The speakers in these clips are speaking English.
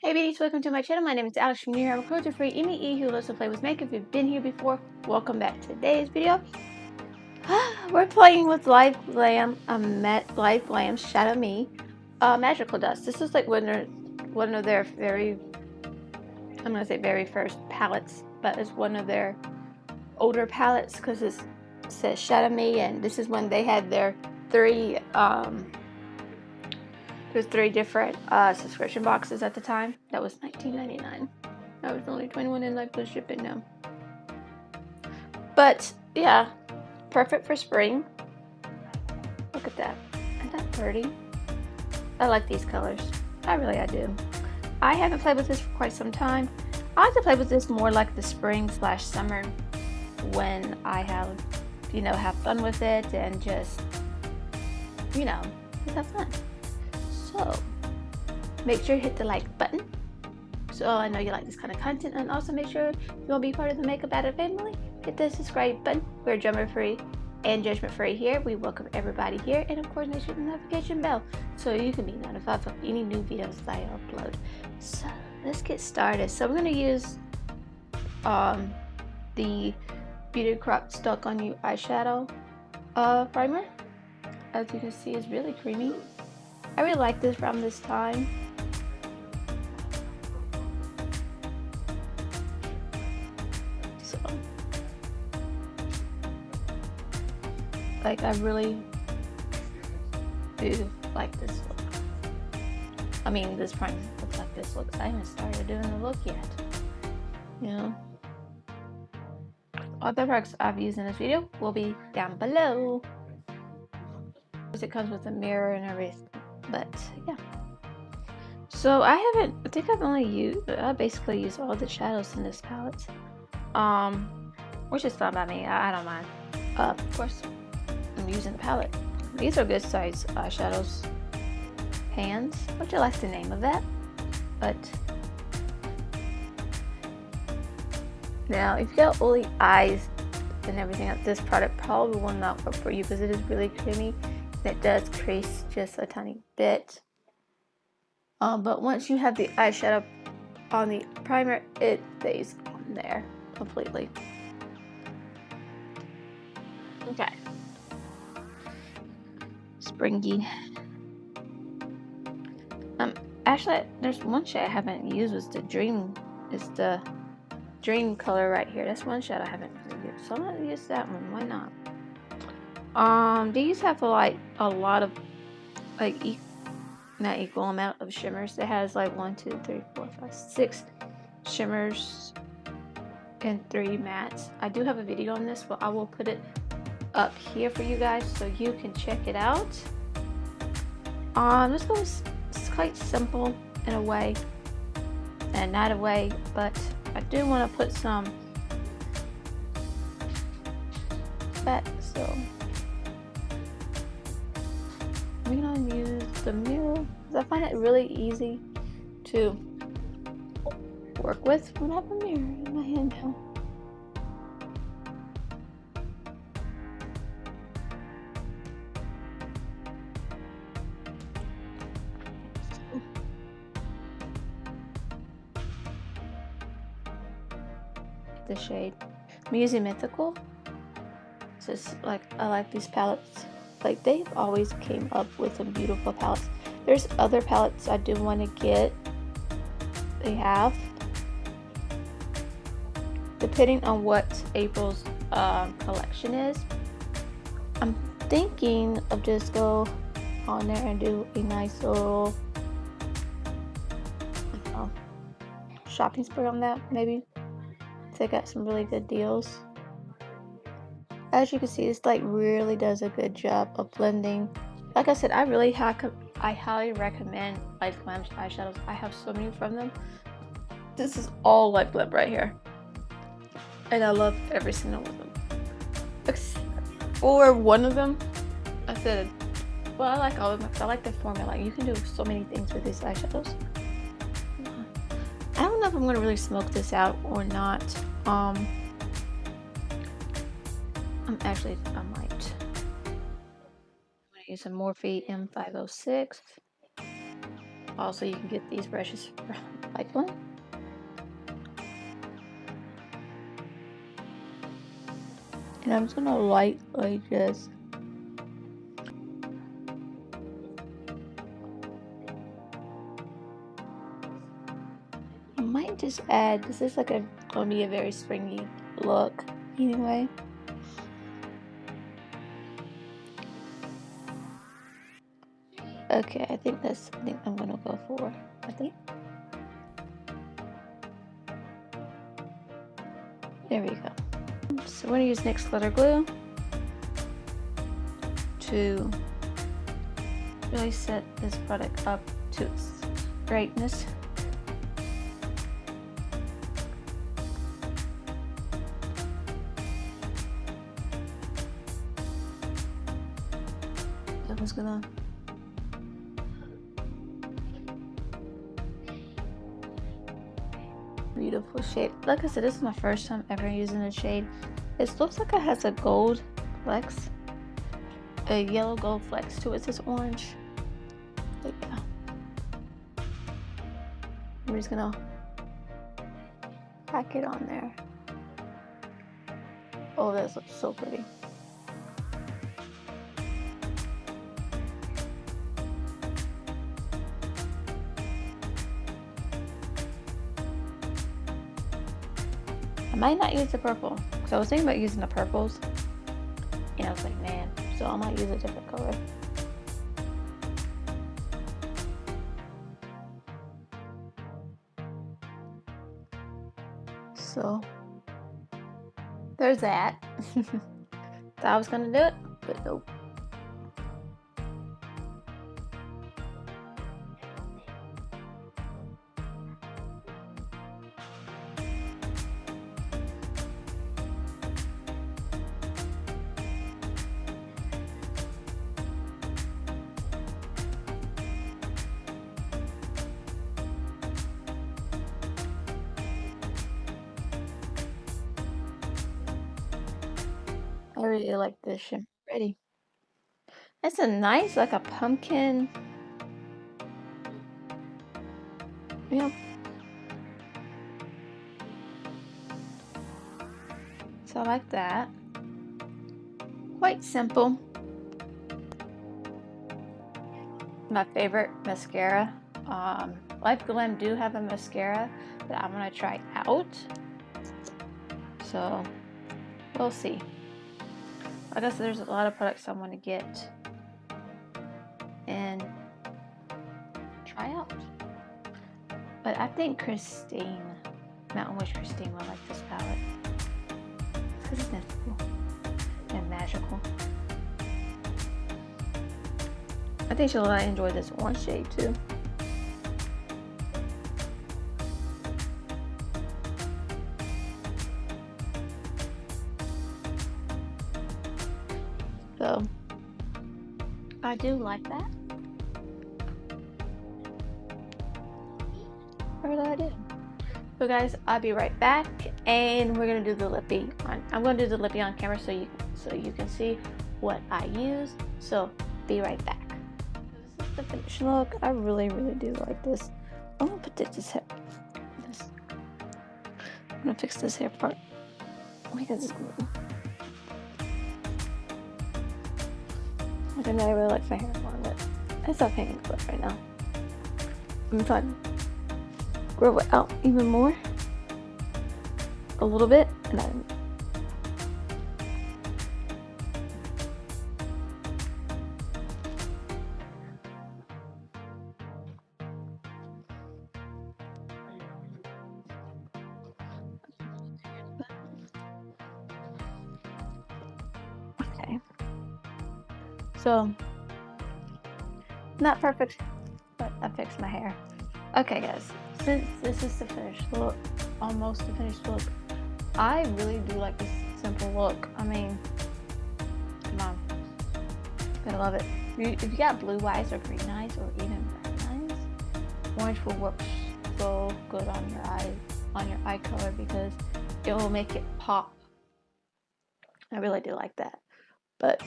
Hey beauties, welcome to my channel. My name is Alex from New York. I'm a culture free ME who loves to play with makeup. If you've been here before, welcome back to today's video. We're playing with Liveglam, Liveglam's Shadow Me Magical Dust. This is like one of their very, I'm gonna say very first palettes, but it's one of their older palettes because it says Shadow Me, and this is when they had their three There's three different subscription boxes at the time. That was $19.99. I was only 21 and like the shipping now. But yeah, perfect for spring. Look at that. Isn't that pretty? I like these colors. I do. I haven't played with this for quite some time. I like to play with this more like the spring/summer when I have, have fun with it and just have fun. So make sure you hit the like button so I know you like this kind of content, and also make sure you want to be part of the Makeup Addict family. Hit the subscribe button. We're drama free and judgment free here. We welcome everybody here, and of course make sure the notification bell so you can be notified of any new videos that I upload. So let's get started. So we're going to use the Beauty Crop Stuck on You eyeshadow primer. As you can see, it's really creamy. I really like this from this time. So, like, I really do like this look. I mean, this primer looks like this looks. I haven't started doing the look yet. All the products I've used in this video will be down below. It comes with a mirror and everything. But yeah, so I think I've basically used all the shadows in this palette, which is fine by me. I don't mind. Of course I'm using the palette. These are good size eyeshadows, pans, which I like the name of that. But now if you got oily eyes and everything, this product probably will not work for you because it is really creamy. It does crease just a tiny bit, but once you have the eyeshadow on the primer, it stays on there completely. Okay, springy. Actually, there's one shade I haven't used. Was the dream? It's the dream color right here. That's one shade I haven't used, so I'm gonna use that one. Why not? These have like a lot of not equal amount of shimmers. It has like 1, 2, 3, 4, 5, 6 shimmers and 3 mattes. I do have a video on this, but I will put it up here for you guys so you can check it out. This goes quite simple in a way and not a way, but I do want to put some back, so I'm gonna use the mirror because I find it really easy to work with when I have a mirror in my hand now. The shade I'm using Mythical. So it's like I like these palettes. Like they've always came up with some beautiful palettes. There's other palettes I do want to get. They have, depending on what April's collection is. I'm thinking of just go on there and do a nice little shopping spree on that. Maybe they got some really good deals. As you can see, this like really does a good job of blending. Like I said, I highly recommend Liveglam's eyeshadows. I have so many from them. This is all Liveglam right here, and I love every single one of them. Except for one of them, I said, well, I like all of them because I like the formula. You can do so many things with these eyeshadows. I don't know if I'm gonna really smoke this out or not. I might. I'm gonna use a Morphe M506. Also, you can get these brushes from light blend. And I'm just gonna lightly just I might just add, this is like gonna be a very springy look anyway. Okay, I think I'm gonna go for, there we go. So we're gonna use NYX Glitter Glue to really set this product up to its greatness. I'm just gonna beautiful shade. Like I said, this is my first time ever using a shade. It looks like it has a gold flex, a yellow gold flex to it. It's orange. But yeah, I'm just gonna pack it on there. Oh, this looks so pretty. I might not use the purple, because I was thinking about using the purples, and I was like, man, so I might use a different color. So, there's that. Thought I was gonna do it, but nope. I really like this shimmer already. It's a nice, like a pumpkin. Yeah. So I like that. Quite simple. My favorite mascara. Liveglam do have a mascara that I'm gonna try out. So we'll see. Like I said, there's a lot of products I want to get and try out. But I think Mountain Wish Christine will like this palette. Because it's mythical and magical. I think she'll enjoy this orange shade too. So I do like that. Or that I did. So guys, I'll be right back, and we're gonna do the lippy. I'm gonna do the lippy on camera so you can see what I use. So be right back. This is the finished look. I really do like this. I'm gonna put this hair. I'm gonna fix this hair part because it's glue. I know I really like my hair more, but it's not hanging clip right now. I'm trying to grow it out even more, a little bit, and then okay. So not perfect, but I fixed my hair. Okay guys, since this is the finished look, almost the finished look, I really do like this simple look. I mean, come on, I love it. If you got blue eyes or green eyes or even brown eyes, orange will work so good on your eye color because it will make it pop. I really do like that. But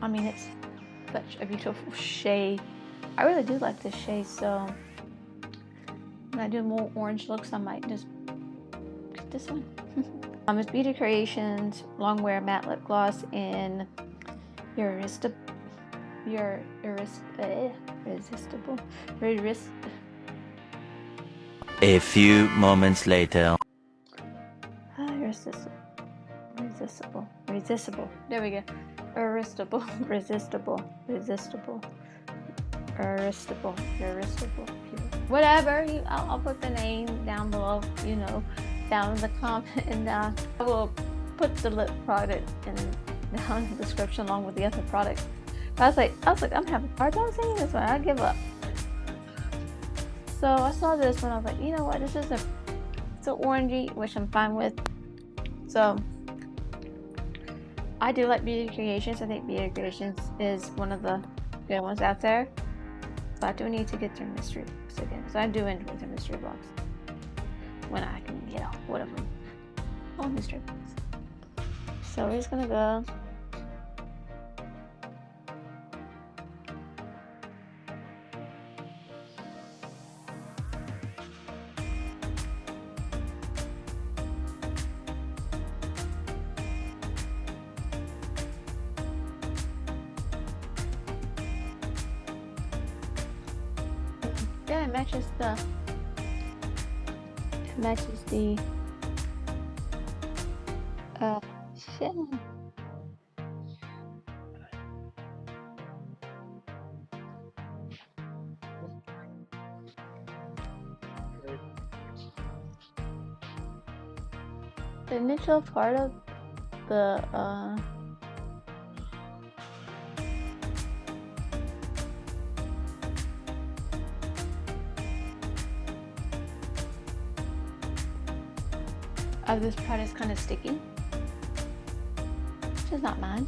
I mean, it's such a beautiful shade. I really do like this shade, so when I do more orange looks, I might just get this one. It's Beauty Creations Longwear Matte Lip Gloss in Irresistible. A few moments later. Irresistible. There we go. Irresistible. Whatever. I'll put the name down below. You know, down in the comment, and I will put the lip product down in the description along with the other product. I was like, I'm having a hard time saying this one. I give up. So I saw this one. I was like, you know what? This is it's an orangey, which I'm fine with. So I do like Beauty Creations. I think Beauty Creations is one of the good ones out there. So I do need to get their mystery box again. So I do enjoy their mystery box when I can get hold of them. Oh, mystery box. So we're just gonna go. Yeah, it matches the shit. The initial part of the of this product is kind of sticky, which is not mine.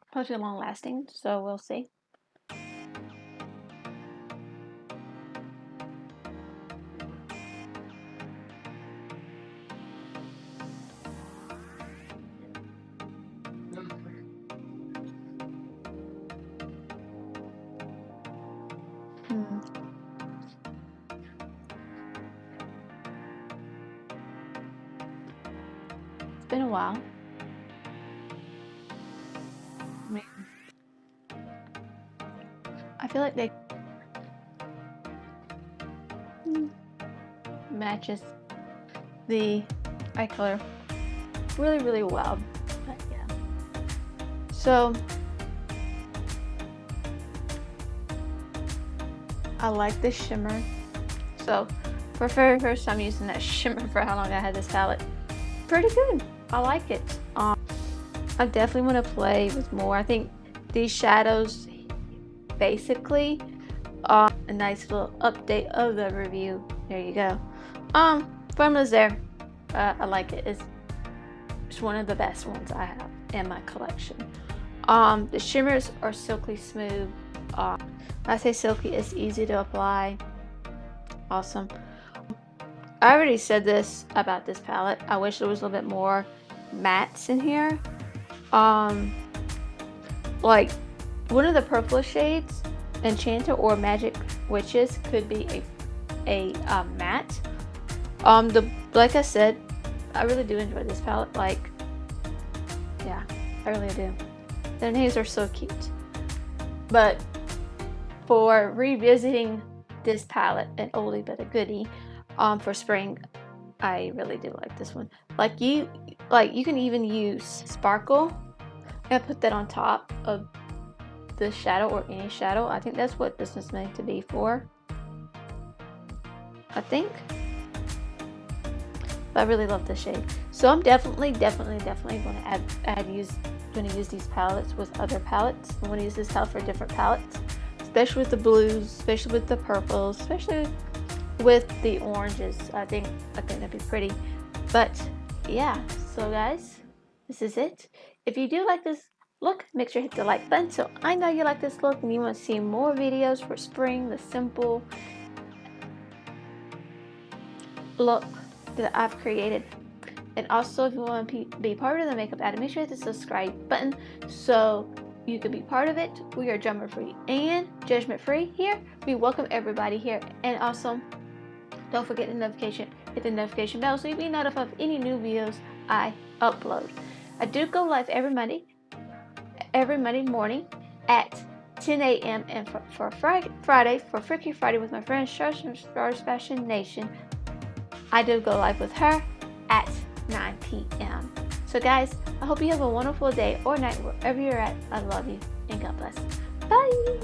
Supposed to be long lasting, so we'll see. It's been a while. I feel like they matches the eye color really well. But yeah. So I like the shimmer. So for very first time using that shimmer for how long I had this palette, pretty good. I like it. I definitely want to play with more. I think these shadows basically a nice little update of the review. There you go. Formula's there. I like it. It's one of the best ones I have in my collection. The shimmers are silky smooth. When I say silky, it's easy to apply. Awesome. I already said this about this palette. I wish there was a little bit more mattes in here. Like one of the purple shades, Enchanter or Magic Witches, could be a matte. Like I said, I really do enjoy this palette. Like, yeah, I really do. Their names are so cute. But for revisiting this palette, an oldie but a goodie, for spring, I really do like this one. Like you can even use sparkle and put that on top of the shadow or any shadow. I think that's what this was meant to be for. I think. But I really love this shade. So I'm definitely going to use these palettes with other palettes. I'm going to use this palette for different palettes, especially with the blues, especially with the purples, especially with the oranges. I think that'd be pretty. But yeah, so guys, this is it. If you do like this look, make sure to hit the like button so I know you like this look and you want to see more videos for spring, the simple look that I've created. And also, if you want to be part of the Makeup Addict, make sure you hit the subscribe button so you can be part of it. We are drama free and judgment free here. We welcome everybody here. And also, don't forget the notification. Hit the notification bell so you'll be notified of any new videos I upload. I do go live every Monday morning at 10 a.m. and for Friday, for Freaky Friday with my friend Stars Fashion Nation, I do go live with her at 9 p.m. So guys, I hope you have a wonderful day or night wherever you're at. I love you and God bless. Bye!